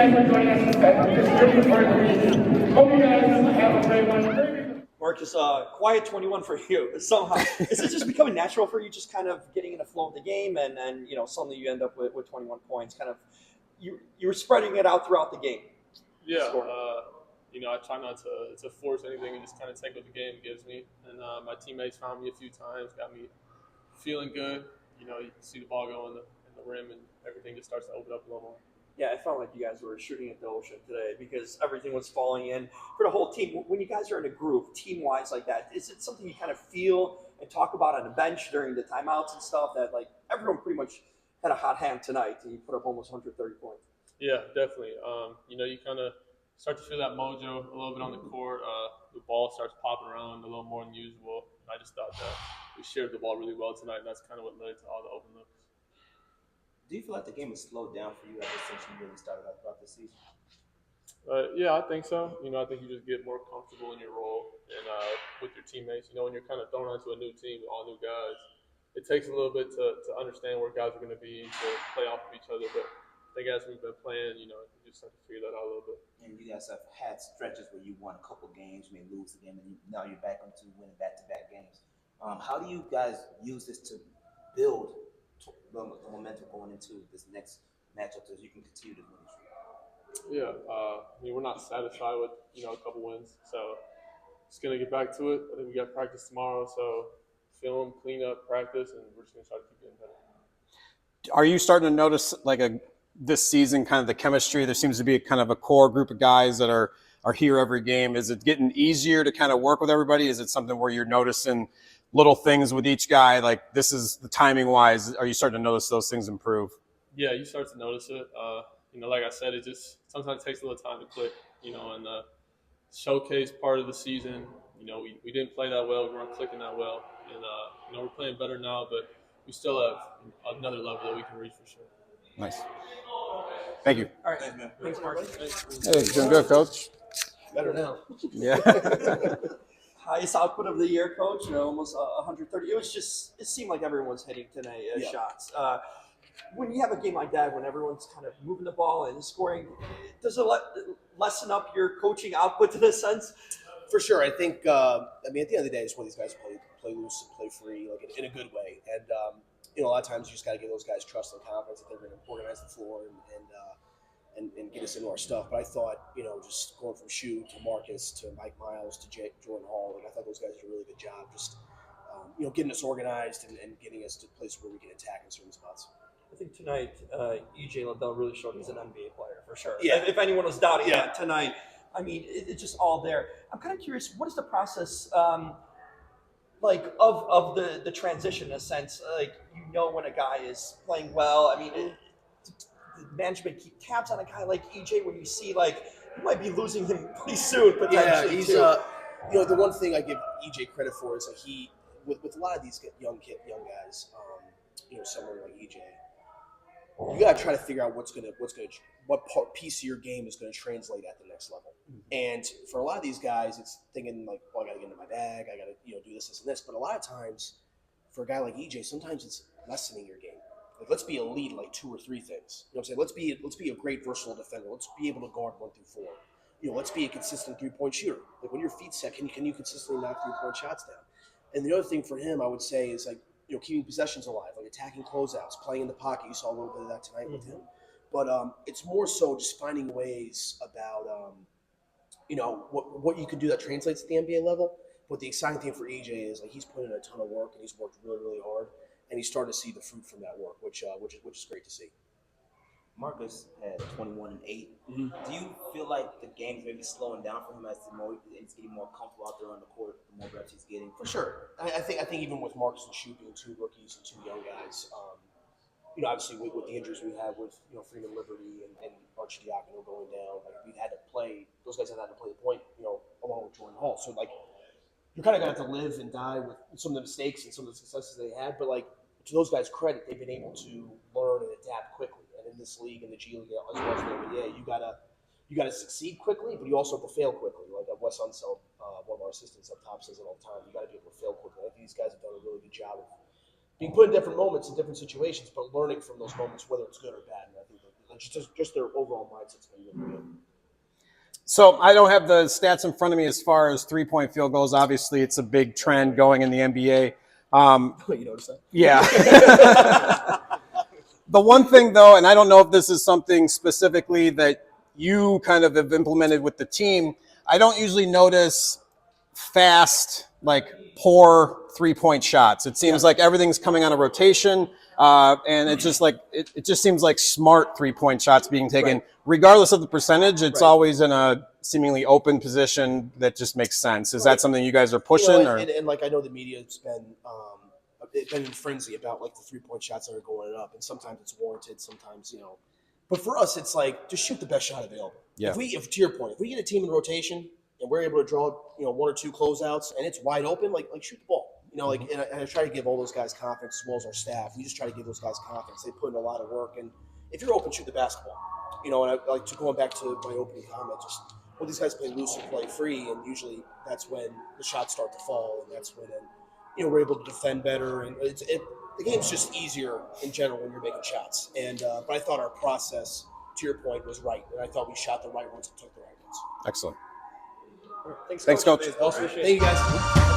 guys for joining us at this great part of the week. Hope you guys have a great one. Marcus, quiet 21 for you somehow. Is it just becoming natural for you, just kind of getting in the flow of the game, and suddenly you end up with 21 points? Kind of, you were spreading it out throughout the game. Yeah, I try not to force anything and just kind of take what the game gives me. And my teammates found me a few times, got me feeling good. You see the ball go in the rim, and everything just starts to open up a little more. Yeah, I felt like you guys were shooting at the ocean today because everything was falling in for the whole team. When you guys are in a group, team-wise like that, is it something you kind of feel and talk about on the bench during the timeouts and stuff that, like, everyone pretty much had a hot hand tonight and you put up almost 130 points? Yeah, definitely. You kind of start to feel that mojo a little bit on the court. The ball starts popping around a little more than usual. I just thought that we shared the ball really well tonight, and that's kind of what led to all the open looks. Do you feel like the game has slowed down for you ever since you really started out throughout the season? Yeah, I think so. I think you just get more comfortable in your role and with your teammates. When you're kind of thrown onto a new team with all new guys, it takes a little bit to understand where guys are going to be, to play off of each other. But I think as we've been playing, you just have to figure that out a little bit. And you guys have had stretches where you won a couple games, you may lose a game, and now you're back into winning back-to-back games. How do you guys use this to build the momentum going into this next matchup so you can continue to win? Yeah, we're not satisfied with a couple wins, so just gonna get back to it. I think we got practice tomorrow, so film, clean up, practice, and we're just gonna try to keep getting better. Are you starting to notice this season kind of the chemistry? There seems to be kind of a core group of guys that are here every game. Is it getting easier to kind of work with everybody? Is it something where you're noticing little things with each guy, like this is the timing wise? Are you starting to notice those things improve? Yeah, you start to notice it. Like I said, it just sometimes takes a little time to click. And the showcase part of the season, we didn't play that well. We weren't clicking that well, and we're playing better now, but we still have another level that we can reach for sure. Nice. Thank you. All right, man. Thanks, Mark. Hey, doing good, Coach. Better now. Yeah. Highest output of the year, Coach. Almost 130. It seemed like everyone was hitting today shots. When you have a game like that, when everyone's kind of moving the ball and scoring, does it lessen up your coaching output in a sense? For sure. I think, at the end of the day, it's when these guys play loose and play free, like in a good way. And, a lot of times you just got to give those guys trust and confidence that they're going to organize the floor and get us into our stuff. But I thought, just going from Shu to Marcus to Mike Miles to Jordan Hall, I thought those guys did a really good job just, getting us organized and getting us to a place where we can attack in certain spots. I think tonight, EJ Liddell really showed he's an NBA player for sure. Yeah. If anyone was doubting that tonight, it's just all there. I'm kind of curious, what is the process of the transition in a sense? When a guy is playing well. The management keep tabs on a guy like EJ when you see you might be losing him pretty soon potentially. Yeah, he's too. The one thing I give EJ credit for is that he with a lot of these young guys, someone like EJ, you gotta try to figure out what piece of your game is gonna translate at the next level. Mm-hmm. And for a lot of these guys, it's thinking I gotta get into my bag, I gotta do this and this. But a lot of times, for a guy like EJ, sometimes it's lessening your game. Let's be elite at 2 or 3 things. You know what I'm saying? Let's be a great versatile defender. Let's be able to guard 1 through 4. Let's be a consistent 3-point shooter. When your feet's set, can you consistently knock 3-point shots down? And the other thing for him, I would say, is keeping possessions alive, attacking closeouts, playing in the pocket. You saw a little bit of that tonight with him. But it's more so just finding ways about, what you can do that translates at the NBA level. But the exciting thing for EJ is he's put in a ton of work and he's worked really, really hard, and he's starting to see the fruit from that work, which is great to see. Marcus had 21 and 8. Mm-hmm. Do you feel like the game's maybe slowing down for him as he's getting more comfortable out there on the court, the more reps he's getting? For sure. I think even with Marcus and Shu being 2 rookies and 2 young guys, obviously with the injuries we had with Freeman Liberty and Archidiakono going down, we had to play. Those guys had to play the point, along with Jordan Hall. So you're kind of gonna have to live and die with some of the mistakes and some of the successes they had. But to those guys' credit, they've been able to learn and adapt quickly. And in this league, in the G League, as well as the NBA, you gotta succeed quickly, but you also have to fail quickly. Wes Unseld, one of our assistants up top, says it all the time. You got to be able to fail quickly. I think these guys have done a really good job of being put in different moments in different situations, but learning from those moments, whether it's good or bad. And I think just their overall mindset's been really good. So I don't have the stats in front of me as far as 3-point field goals. Obviously, it's a big trend going in the NBA. You notice that? Yeah. The one thing, though, and I don't know if this is something specifically that you kind of have implemented with the team, I don't usually notice fast, like poor 3-point shots. It seems like everything's coming on a rotation, and it's just like it just seems like smart 3-point shots being taken, regardless of the percentage. It's always in a seemingly open position that just makes sense. Is that something you guys are pushing? And like I know the media's been in frenzy about like the 3-point shots that are going up, and sometimes it's warranted, sometimes But for us, it's like just shoot the best shot available. Yeah. If to your point, if we get a team in rotation and we're able to draw 1 or 2 closeouts and it's wide open, like shoot the ball. And I try to give all those guys confidence as well as our staff. We just try to give those guys confidence. They put in a lot of work, and if you're open, shoot the basketball. And I like to going back to my opening comment, just these guys play loose and play free, and usually that's when the shots start to fall, and that's when we're able to defend better, and the game's just easier in general when you're making shots. And but I thought our process, to your point, was right, and I thought we shot the right ones and took the right ones. Excellent. Thanks, Thanks, Coach. Awesome. Thank you, guys.